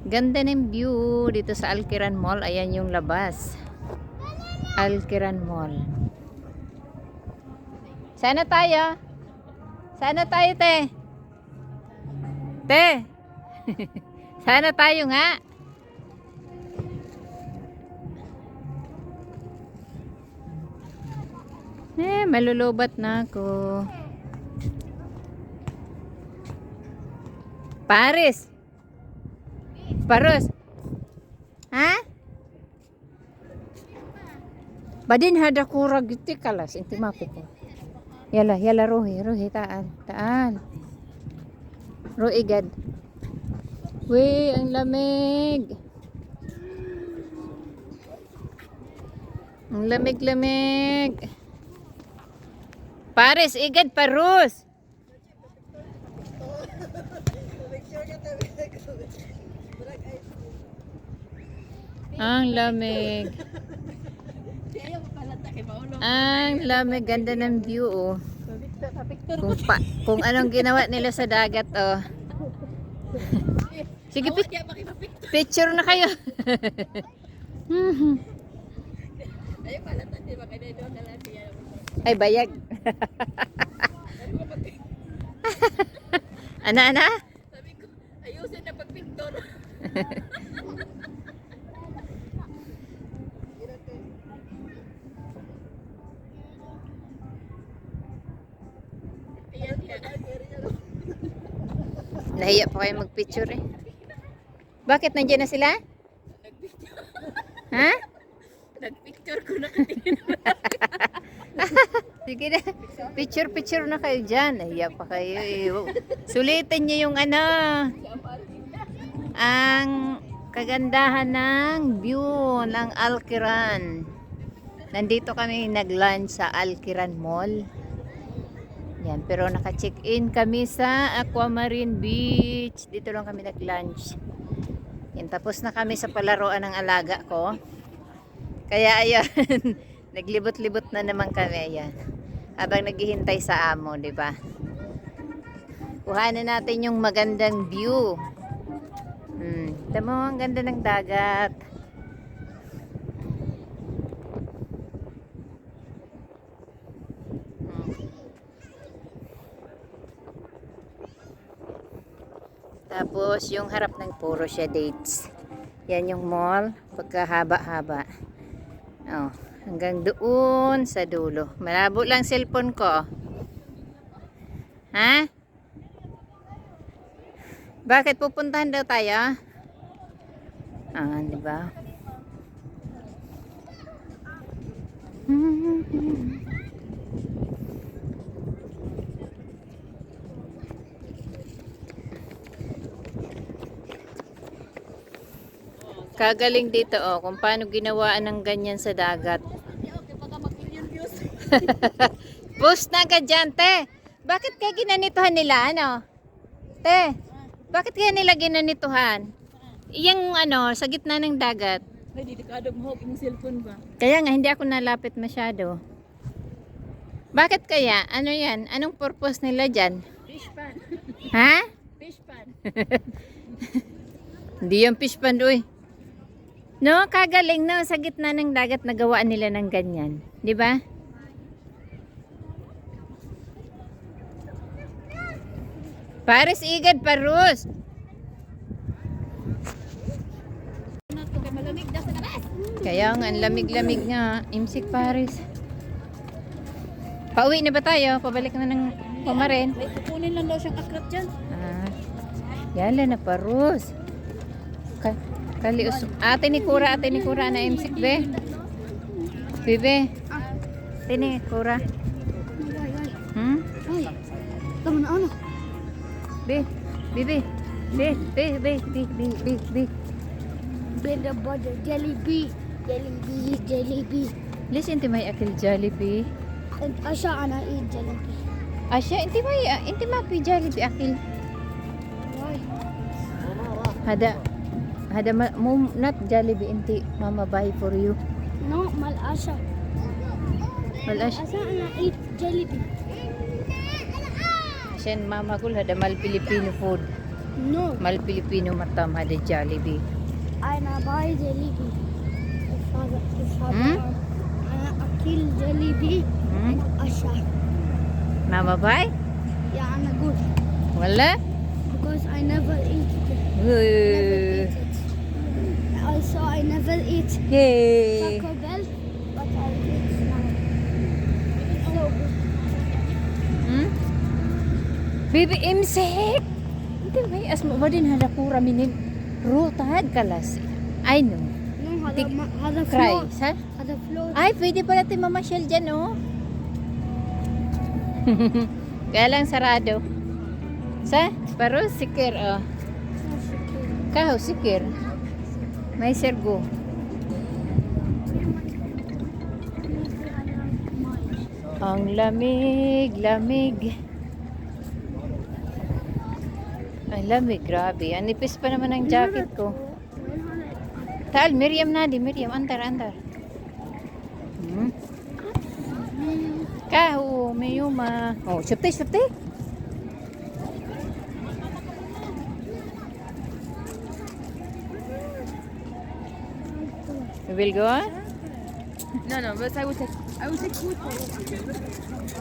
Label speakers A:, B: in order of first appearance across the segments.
A: Ganda ng view dito sa Alquiran Mall. Ayan yung labas. Alquiran Mall. Sana tayo. Sana tayo, te. Te. Sana tayo nga. Malulubat na ako. Paris. Paros. Ha? Badin hada kurag iti kalas inti mapi ko. Yala rohi taal. Rohi gad. Weh, ang lamig. Ang lamig. Paris, igad parus. Ang lamig. Ang lamig, ganda ng view oh. Kung anong ginawa nila sa dagat oh. Sige, picture na kayo. Ay, bayag. Ana?
B: Sabi ko, ayusin na pagpintor.
A: Nahiya pa kayo magpicture eh. Bakit nandiyan na sila? Ha?
B: Nagpicture ko na katingin.
A: Sige na. Picture na kayo dyan. Nahiya pa kayo eh. Sulitin niyo yung ano. Ang kagandahan ng view ng Alquiran. Nandito kami nag-lunch sa Alquiran Mall. Yan, pero naka-check-in kami sa Aquamarine Beach. Dito lang kami nag-lunch. Yan, tapos na kami sa palaruan ng alaga ko. Kaya ayan, naglibot-libot na naman kami. Ayan. Habang naghihintay sa amo, di ba? Kuhanin natin yung magandang view. Tama mo, ang ganda ng dagat. Tapos yung harap ng puro siya dates. Yan yung mall, pagkahaba-haba. Oh, hanggang doon sa dulo. Malabo lang cellphone ko. Ha? Bakit pupuntahan daw tayo? Ah, di ba? Kagaling dito oh, kung paano ginawaan ng ganyan sa dagat. Post na ka dyan, te. Bakit kaya ginanituhan nila, ano? Te, bakit kaya nila ginanituhan? Yung ano, sa gitna ng dagat.
B: Ay, delikado mo yung cellphone ba?
A: Kaya nga, hindi ako nalapit masyado. Bakit kaya? Ano yan? Anong purpose nila dyan?
B: Fish pan.
A: Ha?
B: Fish pan.
A: Hindi yung fish pan, uy. No, kagaling no, sa gitna ng dagat nagawaan nila ng ganyan, 'di ba? Paris igad parus. Kaya nga, ang lamig-lamig nga, imsik Paris. Pauwi na ba tayo? Pabalik na ng Pumarin.
B: May kukunin lang daw siyang akrap dyan.
A: Ah, yala na parus. Kalius. Ate ni Kura na imsik be. Bebe. Ate ni Kura.
B: Ay, tama na ano?
A: Be. Bebe. Be.
B: Beda bada, Jollibee.
A: Listen to my akil Jollibee.
B: And Asya ana eat Jollibee.
A: Asya, inti mapi Jollibee akil.
B: Why?
A: Hada not Jollibee inti mama buy for you.
B: No, mal Asya.
A: Wala
B: Asya ana eat Jollibee.
A: siya mama ko hada mal Filipino food.
B: No,
A: Mal Pilipino mata mada Jollibee.
B: أنا باي جليبي.
A: Hmm?
B: أنا أكل جليبي
A: Hmm?
B: عشاء.
A: Mama bay?
B: Yeah, أنا good
A: Wala?
B: because I never eat it.
A: Uh,
B: Also, I never eat
A: Hey.
B: Taco Bell, but I eat now. So good.
A: Hmm? Bibi imsek. Hindi may asma ba din hada kura minim rutad kalas. I know.
B: No,
A: Tik-
B: هذا
A: Cry,
B: floor.
A: ha?
B: هذا floor.
A: Ay, pwede pala tayo mamasyal dyan, oh. Kaya lang sarado. Sa? Pero sikir, oh. Kaho, sikir. May sergo. Ang lamig, lamig. Ang lamig, grabe. Ang nipis pa naman ang jacket ko. Tal, Miriam nadi, Miriam, antar, antar. Hmm? Kaho, mayuma. Oh, syupte, syupte. You will go on?
C: No, but I will take food for you.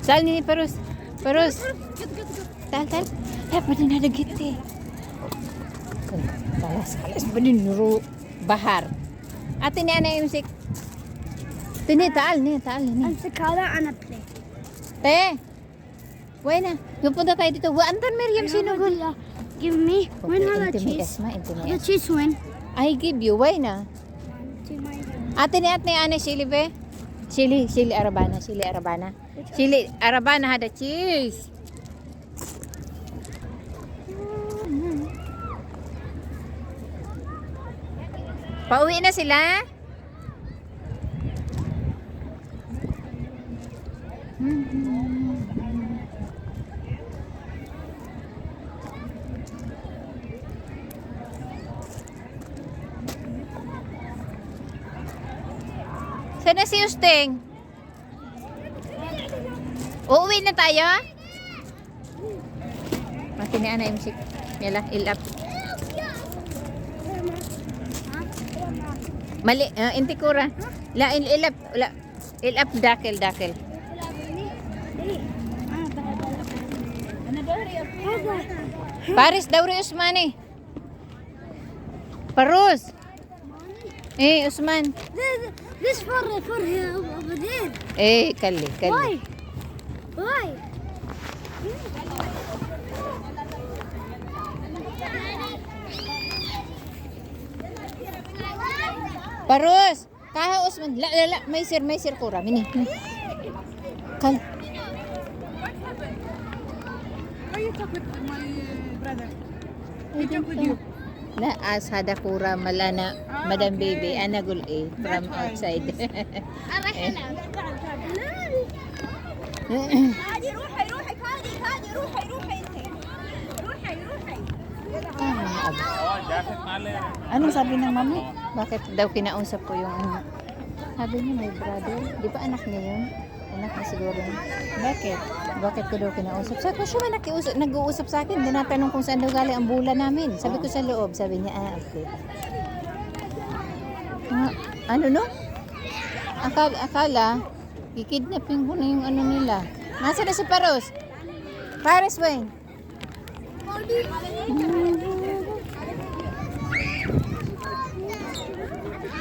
A: Tal ni Parus. Parus. Tal, tal. Ya, pwede na dagit eh. Talas, talas ba din ru bahar. Ate ni ana yung sik. Tini taal ni, taal ni.
B: أمسك هذا أنا play.
A: Te. Buena. Yung punta tayo dito. Antan Miriam sinugol.
B: Give me. When هذا
A: Inti may
B: cheese?
A: asma, inti may
B: The
A: asma.
B: cheese when?
A: I give you. Why na? Ate ni ana sili be. Sili Arabana, sili Arabana. Sili Arabana hada cheese. Pauwi na sila? Sana si Usteng? Uuwi na tayo? Mati ni Ana imsik. Yala, ilap. Mali, inti kura. La, ilap. La, ilap, dakil. Paris, Dauri Usmani. Parus. Usman.
B: This for him over there.
A: Kali.
B: Why?
A: Parus. Kaha Usman. La, may sir kura. Mini. Kal.
C: Why you talk with my brother? He talk with you.
A: Na as hada kura malana Madam Baby anagul from outside.
C: عادي روحي كادي روحي انت روحي
A: Anong sabi ng mami? Bakit daw kinausap ko yung ano? Sabi niya may brother. Di ba anak niya yun? Anak niya siguro. Bakit? Bakit ko daw kinausap? Sabi ko siya man nag-uusap sa akin. Tinatanong kung saan daw galing ang bula namin. Sabi ko sa loob. Sabi niya, okay. Ano no? Akala, kikidnapping ko na yung ano nila. Nasaan na si Paros? Paris, Wayne.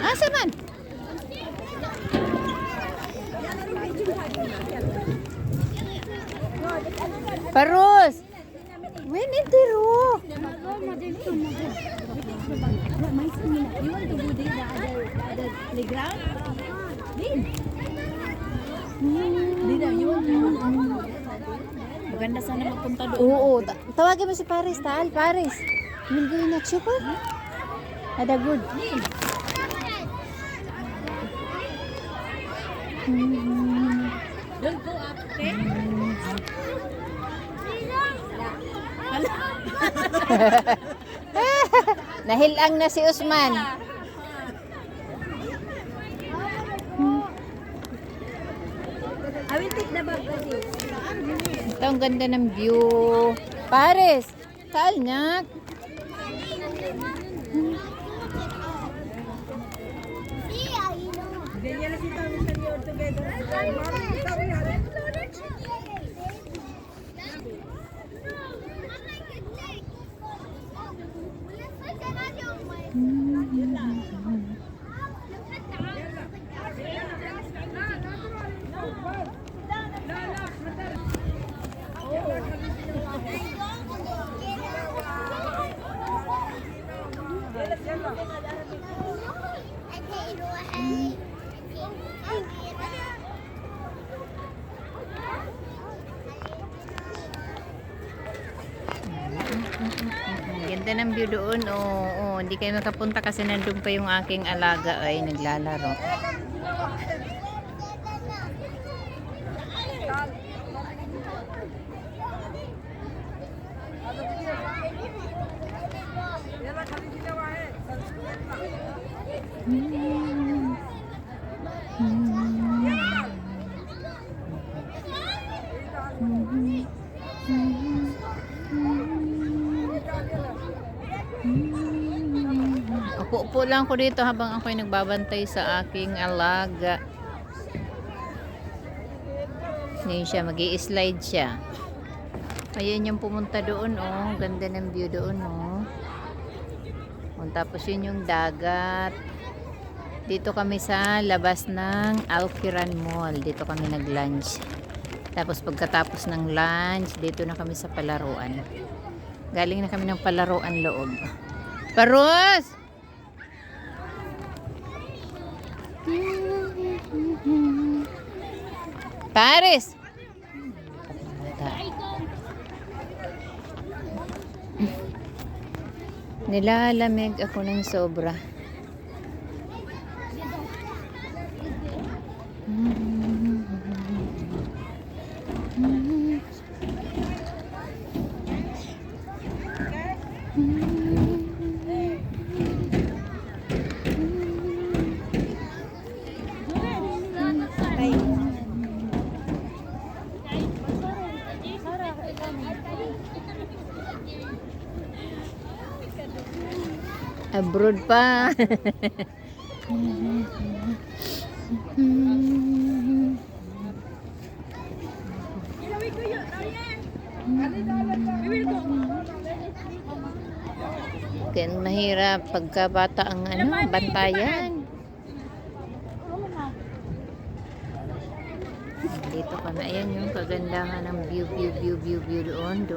A: Asa man? Paros! When in the room?
C: You want to go there, the other playground? You want to maganda sana magpunta doon.
A: Oo, tawagin mo si Paris, Tal. Paris. We'll go in next super. Ada good.
C: Don't go up, okay?
A: Nahilang na si Usman. Ito ang ganda ng view. Paris, kaalnak.
B: See, I know.
A: Ang ganda ng view doon. Oo, hindi kayo makapunta kasi nandun pa yung aking alaga ay naglalaro. Upo-upo lang ko dito habang ako'y nagbabantay sa aking alaga. Ngayon siya, mag-i-slide siya. Ayan yung pumunta doon, oh. Ganda ng view doon, oh. Tapos yun yung dagat. Dito kami sa labas ng Alkiran Mall. Dito kami nag-lunch. Tapos pagkatapos ng lunch, dito na kami sa palaruan. Galing na kami ng palaruan loob. Paros! Paris! Nilalamig ako ng sobra. Abroad pa. Kaya mahirap pagkabata ang bantayan. Dito kami. Ayan yung kagandahan ng view doon.